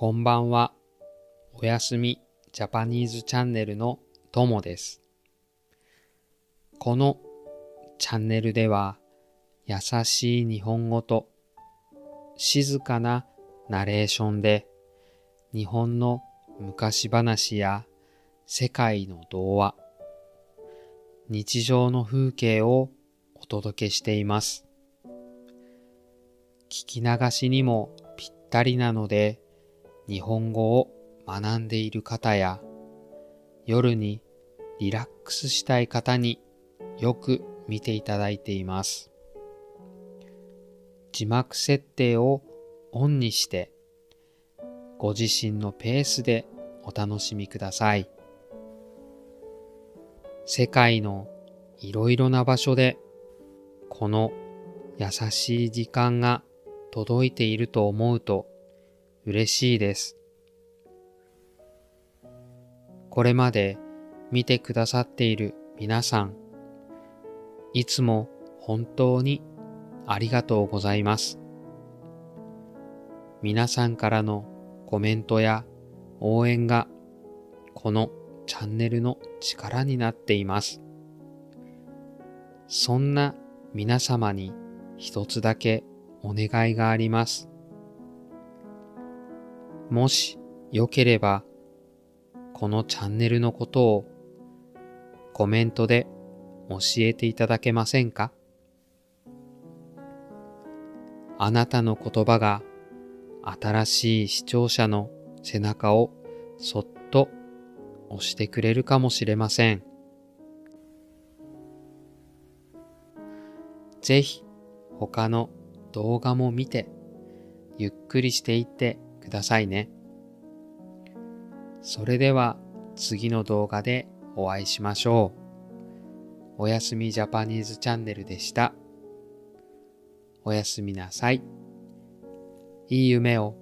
こんばんは。おやすみジャパニーズチャンネルのともです。このチャンネルでは優しい日本語と静かなナレーションで日本の昔話や世界の童話、日常の風景をお届けしています。聞き流しにもぴったりなので、日本語を学んでいる方や夜にリラックスしたい方によく見ていただいています。字幕設定をオンにしてご自身のペースでお楽しみください。世界のいろいろな場所でこの優しい時間が届いていると思うと嬉しいです。これまで見てくださっている皆さん、いつも本当にありがとうございます。皆さんからのコメントや応援がこのチャンネルの力になっています。そんな皆様に一つだけお願いがあります。もしよければ、このチャンネルのことをコメントで教えていただけませんか？あなたの言葉が新しい視聴者の背中をそっと押してくれるかもしれません。ぜひ他の動画も見てゆっくりしていってくださいね。それでは次の動画でお会いしましょう。おやすみジャパニーズチャンネルでした。おやすみなさい。いい夢を。